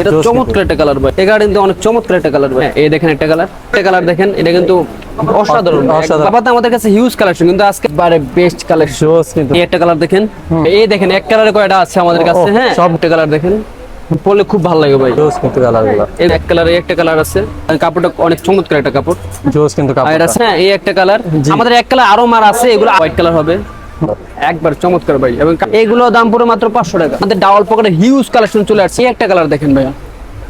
এটা চমৎকার একটা কালার ভাই, এটা কিন্তু অনেক চমৎকার একটা কালার ভাই। এই দেখেন একটা কালার দেখেন, এটা কিন্তু অসাধারণ। বাবাতে আমাদের কাছে হিউজ কালেকশন, কিন্তু আজকে বারে বেস্ট কালেকশন। এই একটা কালার দেখেন, এই দেখেন এক কালারে কয়টা আছে আমাদের কাছে। হ্যাঁ, সব একটা কালার দেখেন, পরলে খুব ভালো লাগে ভাই। জোস কিন্তু কালারগুলো, এই এক কালারে একটা কালার আছে, কাপড়টা অনেক চমৎকার একটা কাপড়। জোস কিন্তু কাপড়। আর আছে এই একটা কালার, আমাদের এক কালার আরো মার আছে, এগুলো হোয়াইট কালার হবে, একবার চমৎকার ভাই। এবং এগুলো দাম পুরো মাত্র 500 টাকা। আমাদের ডাবল পকেটে হিউজ কালেকশন চলে আসছে। এই একটা কালার দেখেন ভাই,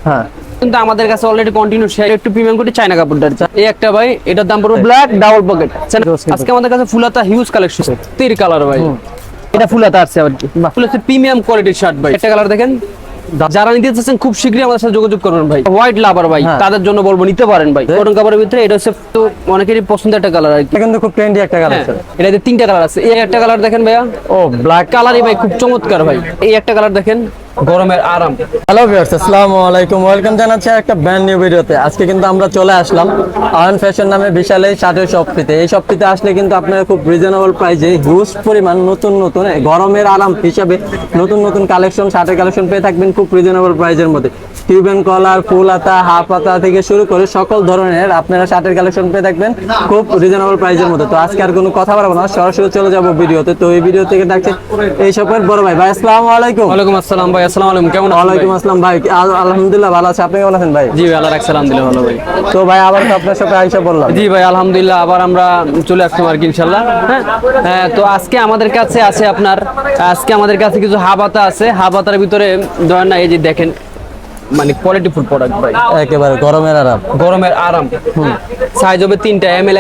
হ্যাঁ কিন্তু আমাদের কাছে অলরেডি কন্টিনিউ শেয়ার একটু প্রিমিয়াম করে চায়না কাপড়টা। এই একটা ভাই, এটার দাম পুরো ব্ল্যাক ডাবল পকেট। আজকে আমাদের কাছে ফুলাতা হিউজ কালেকশন, 3 কালার ভাই। এটা ফুলাতা আছে আর কি, ফুলাতে প্রিমিয়াম কোয়ালিটির শার্ট ভাই। একটা কালার দেখেন, যারা নিতে চাচ্ছেন খুব শীঘ্রই আমাদের সাথে যোগাযোগ করবেন ভাই। হোয়াইট লাভার ভাই, তাদের জন্য বলবো নিতে পারেন ভাই। কটন কাপড়ের ভিতরে এটা হচ্ছে তো অনেকেরই পছন্দের একটা কালার আর কি, এটা কিন্তু খুব ট্রেন্ডি একটা কালার। এটাতে 3টা কালার আছে। এই একটা কালার দেখেন ভাইয়া, ও ব্ল্যাক কালারই ভাই খুব চমৎকার ভাই। এই একটা কালার দেখেন, গরমের আরাম। হ্যালো ভিউয়ার্স, আসসালামু আলাইকুম, ওয়েলকাম জানাচ্ছি একটা ব্র্যান্ড নিউ ভিডিওতে। আজকে কিন্তু আমরা চলে আসলাম আয়ন ফ্যাশন নামে বিশাল এই শার্টের শপটিতে। এই শপটিতে আসলে কিন্তু আপনারা খুব রিজনেবল প্রাইসে হিউজ পরিমাণ নতুন গরমের আরাম হিসাবে নতুন কালেকশন, শার্টের কালেকশন পেয়ে থাকবেন খুব রিজনেবল প্রাইসের মধ্যে। টিউবেন কলার, ফুল হাতা, হাফ হাতা থেকে শুরু করে সকল ধরনের আপনারা শার্টের কালেকশন পেয়ে থাকবেন খুব রিজনেবল প্রাইসের মধ্যে। তো আজকে আর কোনো কথা বলবো না, সরাসরি চলে যাবো ভিডিওতে। তো এই ভিডিও থেকে দেখছে এই শপের বড় ভাই। ভাই আসসালামু আলাইকুম। ওয়ালাইকুম আসসালাম ভাই, আসসালামু আলাইকুম, কেমন আছেন? ওয়ালাইকুম আসসালাম ভাই, আলহামদুলিল্লাহ ভালো আছি, আপনি কেমন আছেন ভাই? জি ভাই, আল্লাহ রাখছে, আলহামদুলিল্লাহ ভালো ভাই। তো ভাই আবার তো আপনার সাথে আইসা বললাম। জি ভাই, আলহামদুলিল্লাহ আবার আমরা চলে আসলাম আর কি ইনশাআল্লাহ। হ্যাঁ, তো আজকে আমাদের কাছে আছে আপনার, আজকে আমাদের কাছে কিছু হাবাতা আছে। হাবাতার ভিতরে ধরেন না, এই যে দেখেন, মানে কোয়ালিটি ফুল প্রোডাক্ট ভাই, একেবারে গরমের আরাম। সাইজ হবে 3টা, ML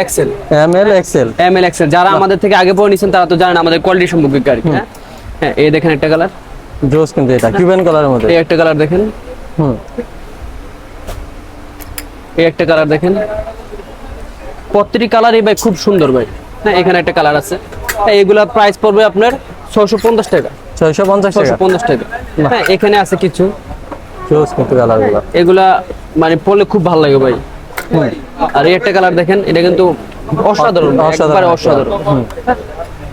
XL। যারা আমাদের থেকে আগে পরে নিছেন তারা তো জানেন আমাদের কোয়ালিটি সম্পর্কে আর কি। হ্যাঁ, এই দেখেন একটা কালার, জোস কিন্তু এটা কিউবেন কালারের মধ্যে। এই একটা কালার দেখেন, এই একটা কালার দেখেন, প্রত্যেকটি কালারই ভাই খুব সুন্দর ভাই। হ্যাঁ, এখানে একটা কালার আছে। এইগুলা প্রাইস পড়বে আপনার 650 টাকা। 650 টাকা। হ্যাঁ, এখানে আছে কিছু জোস কিন্তু কালারগুলো, এগুলা মানে পরলে খুব ভালো লাগে ভাই। আর এই একটা কালার দেখেন, এটা কিন্তু অসাধারণ, একবারে অসাধারণ।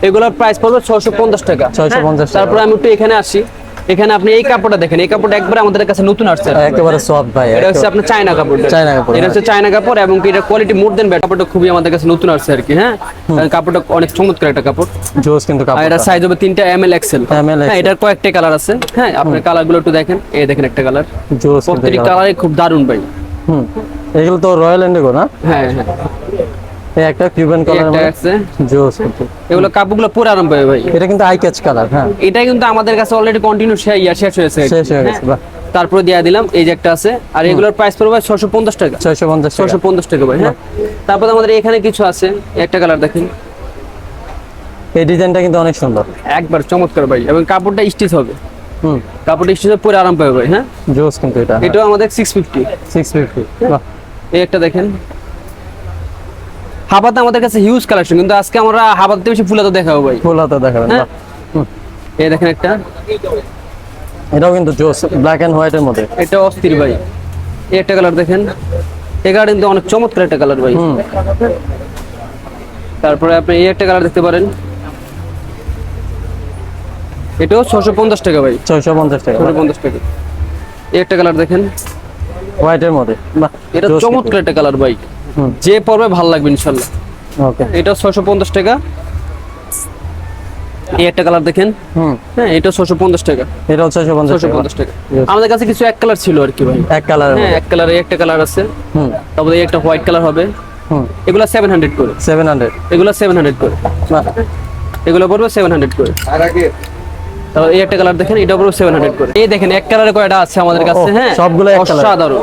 এগুলোর প্রাইস পড়বে 650 টাকা। 650 টাকা। তারপর আমি একটু এখানে আসি, এখানে আপনি এই কাপড়টা দেখেন, এই কাপড়টা একবারে আমাদের কাছে নতুন আসছে, একেবারে সফট ভাই। এটা হচ্ছে আপনার চায়না কাপড়। এটা হচ্ছে চায়না কাপড়, এবং এটা কোয়ালিটি মোর দেন বেটার। কাপড়টা খুবই আমাদের কাছে নতুন আসছে আর কি। হ্যাঁ, কাপড়টা অনেক চমৎকার একটা কাপড়, জোস কিন্তু কাপড়। এটা সাইজ হবে 3টা, ML XL। হ্যাঁ, এটার কয়েকটা কালার আছে। হ্যাঁ, আপনার কালারগুলো একটু দেখেন। এই দেখেন একটা কালার, জোস প্রত্যেকটি কালারই খুব দারুণ ভাই। এগুলো তো রয়্যাল ইন্ডিগো না? হ্যাঁ, এই একটা কিউবেন কালার আছে, জোস কিন্তু। এগুলো কাপড়গুলো পুরো আরাম পাবে ভাই। এটা কিন্তু আই ক্যাচ কালার। হ্যাঁ, এটা কিন্তু আমাদের কাছে অলরেডি কন্টিনিউ শেষ হয়ে গেছে। তারপরে দিয়ে দিলাম এই যে একটা আছে। আর এগুলোর প্রাইস পড়বে 650 টাকা। 650 টাকা ভাই। হ্যাঁ, তারপর আমাদের এখানে কিছু আছে, একটা কালার দেখেন, এই ডিজাইনটা কিন্তু অনেক সুন্দর, একবার চমৎকার ভাই। এবং কাপড়টা স্টিচ হবে, কাপড়টা স্টিচ হবে, পুরো আরাম পাবে ভাই। হ্যাঁ, জোস কিন্তু এটা। এটাও আমাদের 650। বাহ, এই একটা দেখেন, হাবাতে আমাদের কাছে হিউজ কালেকশন, কিন্তু আজকে আমরা হাবাতে বেশি ফুলাতে দেখাবো ভাই। ফুলাতে দেখাবেন। বাহ, এই দেখেন একটা, এটাও কিন্তু জোস, ব্ল্যাক এন্ড হোয়াইট এর মধ্যে। এটা অস্থির ভাই। এই একটা কালার দেখেন, এই কালার কিন্তু অনেক চমৎকার একটা কালার ভাই। তারপরে আপনি এই একটা কালার দেখতে পারেন, এটাও 650 টাকা ভাই। 650 টাকা। এই একটা কালার দেখেন, হোয়াইট এর মধ্যে। বাহ, এটা চমৎকার একটা কালার ভাই, যে পরবে ভালো লাগবে ইনশাআল্লাহ। ওকে, এটা 650 টাকা। এই একটা কালার দেখেন, হ্যাঁ, এটা 650 টাকা। এটা 650 টাকা। আমাদের কাছে কিছু এক কালার ছিল আর কি ভাই, এক কালার। হ্যাঁ, এক কালারে একটা কালার আছে। তারপরে এই একটা হোয়াইট কালার হবে। এগুলা 700 করে। 700। এগুলা 700 করে। এগুলো পড়বে 700 করে। তারপর এই একটা কালার দেখেন, এটা পড়বে 700 করে। এই দেখেন এক কালারে কয়টা আছে আমাদের কাছে। হ্যাঁ, সবগুলো এক কালার, অসাধারণ।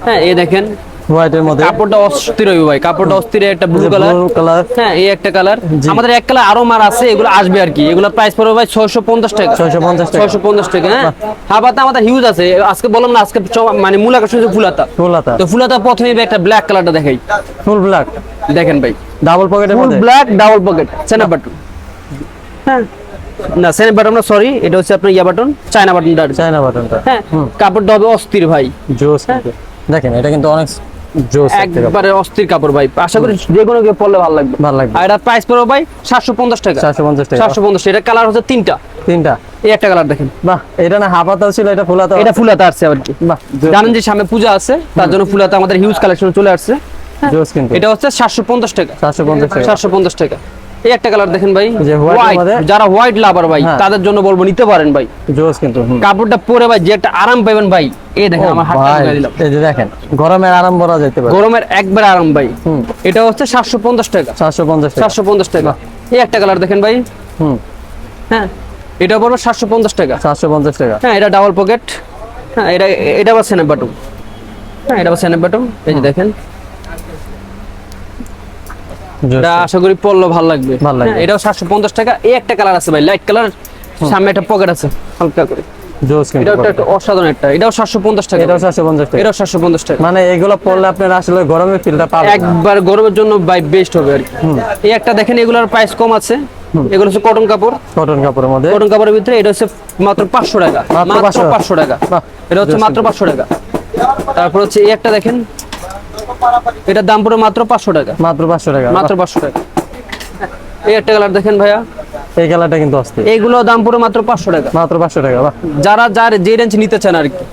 হ্যাঁ, এই দেখেন হোয়াইট এর মধ্যে, কাপড়টা অস্থির হইবে ভাই, কাপড়টা অস্থির। একটা ব্লু কালার। হ্যাঁ, এই একটা কালার। আমাদের এক কালার আরো মার আছে, এগুলো আসবে আর কি। এগুলো প্রাইস পড়বে ভাই 650 টাকা। 650 টাকা। হ্যাঁ, হাবাতা আমাদের হিউজ আছে। আজকে বললাম না, আজকে মানে মূল আকর্ষণ হচ্ছে ফুলাতা। তো ফুলাতা প্রথমেই একটা ব্ল্যাক কালারটা দেখাই, ফুল ব্ল্যাক দেখেন ভাই, ডাবল পকেটের মধ্যে। ব্ল্যাক ডাবল পকেট সেনা বাটন। হ্যাঁ, না সেনা বাটন না, সরি, এটা হচ্ছে আপনার ইয়া বাটন, চায়না বাটনটা। চায়না বাটনটা। হ্যাঁ, কাপড়টা হবে অস্থির ভাই, জোস। দেখেন এটা কিন্তু অনেক জোস একটা কাপড়। একবারে অস্থির কাপড় ভাই, আশা করি যে কোনো কেউ পরলে ভালো লাগবে। ভালো লাগবে। আর এটা প্রাইস পড়বে ভাই 750 টাকা। 750 টাকা। 750। এটা কালার হচ্ছে তিনটা, তিনটা। এই একটা কালার দেখেন। বাহ, এটা না হাফ হাতাও ছিল, এটা ফুল হাতা। এটা ফুল হাতা আসছে আর কি। বাহ, জানেন যে সামনে পূজা আছে, তার জন্য ফুল হাতা আমাদের হিউজ কালেকশন চলে আসছে। জোস কিন্তু। এটা হচ্ছে 750 টাকা। 750 টাকা। 750 টাকা। এই একটা কালার দেখেন ভাই, যে white এর হোয়াইট, মধ্যে? যারা হোয়াইট লাভার ভাই হ্যাঁ। তাদের জন্য বলবো নিতে পারেন ভাই। জোস কিন্তু। কাপড়টা পরে ভাই যে একটা আরাম পাবেন ভাই, এই দেখেন ও আমার হাতটা ভাই, লাগাই দিলাম। এই যে দেখেন গরমের আরাম বলা যেতে পারে। গরমের একবার আরাম ভাই। হুম। এটা হচ্ছে 750 টাকা। 750 টাকা। 750 টাকা। এই একটা কালার দেখেন ভাই, হুম। হ্যাঁ এটা পড়বে 750 টাকা। 750 টাকা। হ্যাঁ এটা ডাবল পকেট। হ্যাঁ এটা আবার সেনেপ বাটন। হ্যাঁ এটা আবার সেনেপ বাটন, এই যে দেখেন। জোস। এটা আশা করি পরলে ভালো লাগবে। ভালো লাগবে। হ্যাঁ, এটাও 750 টাকা। এই একটা কালার আছে ভাই, লাইট কালার, সামনে একটা পকেট আছে হালকা করে। জোস কিন্তু। এটাও একটা অসাধারণ একটা, এটাও 750 টাকা। এটাও 750 টাকা। এটাও 750 টাকা। মানে এগুলো পরলে আপনার আসলে গরমের ফিলটা পাবেন না। একবার গরমের জন্য ভাই বেস্ট হবে আর কি। এই একটা দেখেন, এগুলোর প্রাইস কম আছে। এগুলো হচ্ছে কটন কাপড়। কটন কাপড়ের মধ্যে। কটন কাপড়ের ভিতরে এটা হচ্ছে মাত্র 500 টাকা। মাত্র 500 টাকা। বাহ, এটা হচ্ছে just মাত্র 500 টাকা। তারপর হচ্ছে এই একটা দেখেন, এটার দাম পড়ে মাত্র 500 টাকা। মাত্র 500 টাকা। মাত্র 500 টাকা। এই একটা কালার দেখেন ভাইয়া, এই কালারটা কিন্তু অস্থির। এইগুলো দাম পড়ে মাত্র 500 টাকা। মাত্র 500 টাকা। বাহ, যার যে রেঞ্জ নিতে চান আর কি।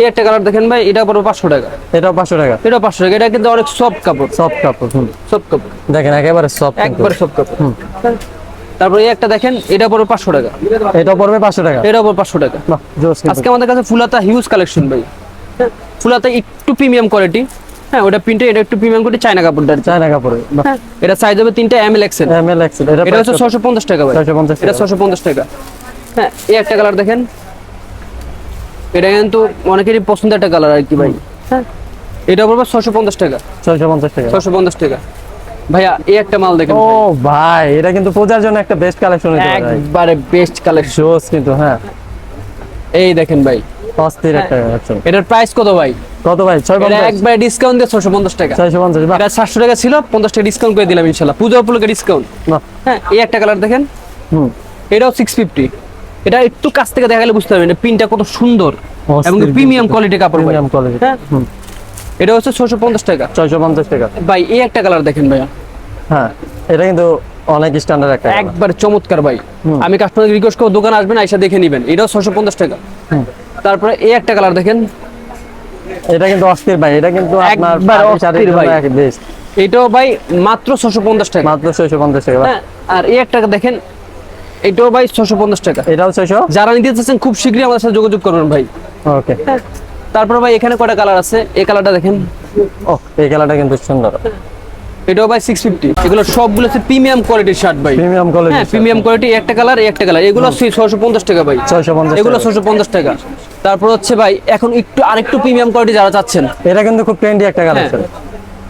এই একটা কালার দেখেন ভাই, এটা পড়বে 500 টাকা। এটাও 500 টাকা। এটা 500 টাকা। এটা কিন্তু অনেক সফট কাপড়। সফট কাপড়। সফট কাপড়, দেখেন একেবারে সফট। একবারে সফট কাপড়। তারপর এই একটা দেখেন, এটা পড়বে 500 টাকা। এটাও পড়বে 500 টাকা। এটা পড়বে 500 টাকা। বাহ, জোস কিন্তু। আজকে আমাদের কাছে ফুলাতা হিউজ কালেকশন ভাই। হ্যাঁ, ফুলাতা একটু প্রিমিয়াম কোয়ালিটি। হ্যাঁ ওটা প্রিন্টে, এটা একটু প্রিমিয়াম কোয়ালিটি, চায়না কাপড়টা। চায়না কাপড়ে। বাহ, হ্যাঁ, এটা সাইজ হবে 3টা এমএল এক্সেল। ML Excel. এটা হচ্ছে 650 টাকা ভাই। 650 এটা টাকা। 650 টাকা। হ্যাঁ এই একটা কালার দেখেন, এটা কিন্তু অনেকেরই পছন্দের একটা কালার আর কি ভাই। হ্যাঁ এটা পড়বে 650 টাকা। 650 টাকা। 650 টাকা। ভাইয়া এই একটা মাল দেখেন ও ভাই, এটা কিন্তু পূজার জন্য একটা বেস্ট কালেকশন হতে পারে। একবারে বেস্ট কালেকশন। জোস কিন্তু। হ্যাঁ, এই দেখেন ভাই, অস্থির একটা কালেকশন। এটার প্রাইস কত ভাই? কত ভাই? এটা 650। একবারে ডিসকাউন্ট দিয়ে 650 টাকা। 650। বাহ, এটা 700 টাকা ছিল, 50 টাকা ডিসকাউন্ট করে দিলাম ইনশাআল্লাহ, পূজা উপলক্ষে ডিসকাউন্ট। বাহ, হ্যাঁ এই একটা কালার দেখেন, হুম। এটাও 650। এটা একটু কাছ থেকে দেখালে বুঝতে পারবেন এটা প্রিন্টটা কত সুন্দর এবং অস্থির প্রিমিয়াম কোয়ালিটি কাপড় ভাই। Premium quality. হ্যাঁ এটা হচ্ছে 650 টাকা। 650 টাকা। ভাই এই একটা কালার দেখেন ভাইয়া, হ্যাঁ, এটা কিন্তু অনেক স্ট্যান্ডার্ড একটা কালার। একবার চমৎকার ভাই। আমি কাস্টমারকে রিকোয়েস্ট করব দোকানে আসবেন, আইসা দেখে নেবেন। এটাও 650 টাকা। তারপরে এই একটা কালার দেখেন, এটা কিন্তু অস্থির ভাই। এটা কিন্তু আপনার একবার পাটি অস্থির শাড়ির জন্য ভাই। এক বেস্ট। এটাও ভাই মাত্র 650 টাকা। মাত্র 650 টাকা। বাহ, হ্যাঁ আর এই একটা দেখেন, এটাও ভাই 650 টাকা। এটাও 600। যারা নিতে চাচ্ছেন খুব শীঘ্রই আমাদের সাথে যোগাযোগ করবেন ভাই। ওকে। তারপরে ভাই এখানে কয়টা কালার আছে, এই কালারটা দেখেন, ও, এই কালারটা কিন্তু সুন্দর। এটাও ভাই 650। এগুলো সবগুলো হচ্ছে প্রিমিয়াম কোয়ালিটির শার্ট ভাই। Premium quality. হ্যাঁ প্রিমিয়াম কোয়ালিটি, একটা কালার এই একটা কালার, এগুলো 650 টাকা ভাই। 650 এগুলো টাকা। 650 টাকা। তারপর হচ্ছে ভাই এখন একটু আরেকটু প্রিমিয়াম কোয়ালিটি যারা চাচ্ছেন, এটা কিন্তু খুব ট্রেন্ডি একটা কালেকশন।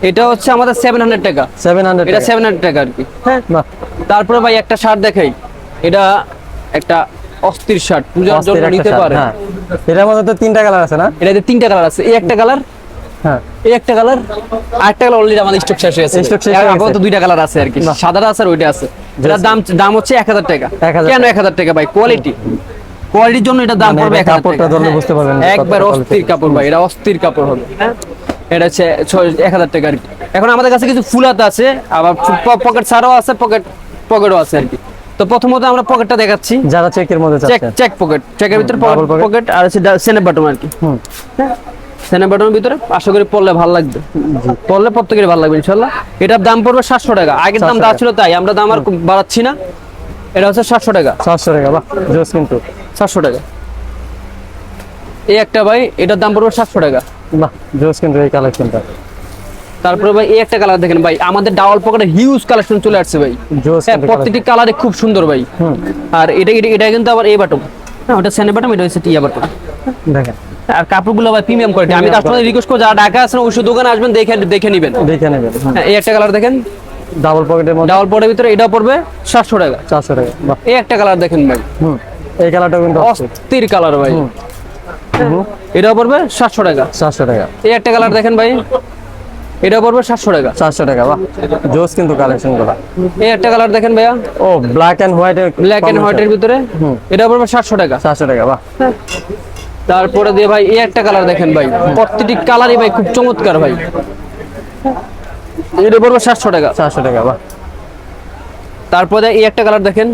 এটা হচ্ছে আমাদের 700 টাকা। 700 এটা টাকা। 700 টাকা আর কি। হ্যাঁ বাহ, তারপরে ভাই একটা শার্ট দেখাই, এটা একটা অস্থির শার্ট, পূজার অস্থির জন্য একটা নিতে শার্ট। পারে। হ্যাঁ, এটার মধ্যে তো 3টা কালার আছে না? এটাতে 3টা কালার আছে, এই একটা কালার, হ্যাঁ, এই একটা কালার, আরেকটা কালার অলরেডি আমাদের স্টক শেষ হয়ে গেছে। Stock শেষ হয়ে গেছে। আপাতত 2টা কালার আছে আর কি, বাহ। সাদাটা আছে আর ওইটা আছে। এটার দাম হচ্ছে 1000 টাকা। 1000 কেন 1000 টাকা ভাই? কোয়ালিটির জন্য এটা দাম মানে পড়বে এটা 1000 কাপড়টা টাকা। ধরলে বুঝতে পারবেন যে একবার কতটা অস্থির quality। কাপড় ভাই, এটা অস্থির কাপড় হবে। এটা হচ্ছে 1000 টাকা আর কি। এখন আমাদের কাছে কিছু ফুল হাতা আছে, আবার পকেট ছাড়াও আছে, পকেটও আছে আর কি। তো প্রথমত আমরা পকেটটা দেখাচ্ছি। যারা চেকের মধ্যে চাচ্ছেন। চেক পকেট, চেকের ভিতরে double pocket। পকেট আর হচ্ছে সেনেপ বাটন আর কি। হুম। সেনেপ বাটনের ভিতরে আশা করি পরলে ভালো লাগবে, পরলে প্রত্যেকেরই ভালো লাগবে ইনশাআল্লাহ। এটার দাম পড়বে 700 টাকা। আগের দাম 700 দা টাকা। ছিল তাই আমরা দাম আর বাড়াচ্ছি না। এটা হচ্ছে 700 টাকা। 700 টাকা। বাহ, জোস কিন্তু। 700 টাকা। এই একটা ভাই, এটার দাম পড়বে 700 টাকা। বাহ, জোস কিন্তু এই কালেকশনটা। তারপরে ভাই এই একটা কালার দেখেন ভাই, আমাদের ডাবল পকেটে হিউজ কালেকশন চলে আসছে ভাই। জোস হ্যাঁ কিন্তু প্রত্যেকটি কালারে খুব সুন্দর ভাই। আর এটা কিন্তু আবার এই বাটন, হ্যাঁ ওটা সেনে বাটন, এটা হচ্ছে টিয়া বাটন। collection। দেখেন, আর কাপড়গুলো ভাই প্রিমিয়াম কোয়ালিটি। আমি কাস্টমারদের রিকোয়েস্ট করব যারা ঢাকা আছেন অবশ্যই দোকানে আসবেন, দেখে নেবেন। দেখে নেবেন। হ্যাঁ এই একটা কালার দেখেন, ডাবল পকেটের মধ্যে ডাবল পকেটের ভিতরে, এটাও পড়বে 700 টাকা। 400 টাকা। বাহ, এই একটা কালার দেখেন ভাই, এই কালারটা কিন্তু অস্থির। অস্থির কালার ভাই। এটাও পড়বে 700 টাকা। 400 টাকা। এই একটা কালার দেখেন ভাই, এটাও পড়বে 700 টাকা। 400 টাকা। বাহ, জোস কিন্তু কালেকশন গুলো। এই একটা কালার দেখেন ভাইয়া, ও, black and white. Black and হোয়াইটের ভিতরে, এটাও পড়বে 700 টাকা। 400 টাকা। বাহ, তারপরে দিয়ে ভাই এই একটা কালার দেখেন ভাই, প্রত্যেকটি কালারই ভাই খুব চমৎকার ভাই। এটা পড়বে 700 টাকা। 400 টাকা। বাহ, তারপরে এই একটা কালার দেখেন,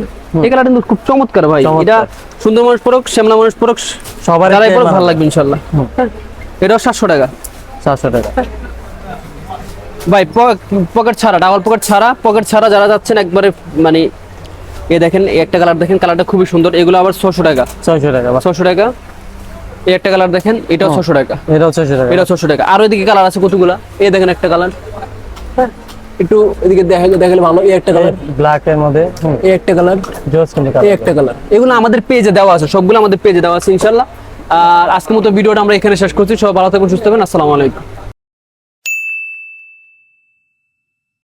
এই কালারটা কিন্তু খুব চমৎকার ভাই। চমৎকার। এটা সুন্দর মানুষ পরক, শ্যামলা মানুষ পরক, সবারই যারাই পরক মানাবে। ভালো লাগবে ইনশাআল্লাহ। এটাও 700 টাকা 400 টাকা। ভাই। পকেট ছাড়া, ডাবল পকেট ছাড়া, পকেট ছাড়া যারা যাচ্ছেন একবারে মানে এই দেখেন, এই একটা কালার দেখেন, কালারটা খুবই সুন্দর। এগুলো আবার 600 টাকা। 600 টাকা। বাহ, 600 টাকা। এই একটা কালার দেখেন, এটাও 600 টাকা। এটাও 600 টাকা। এটাও 600 টাকা। আর ওইদিকে কালার আছে কতগুলা, এই দেখেন একটা কালার, একটু এদিকে দেখালে ভালো। এই একটা কালার, ব্ল্যাক এর মধ্যে এই একটা কালার, জোস কিন্তু এই একটা কালার। এগুলো আমাদের পেজে দেওয়া আছে, সবগুলো আমাদের পেজে দেওয়া আছে ইনশাআল্লাহ। আর আজকের মতো ভিডিওটা আমরা এখানে শেষ করছি। সবাই ভালো থাকবেন, সুস্থ থাকবেন। আসসালামু আলাইকুম।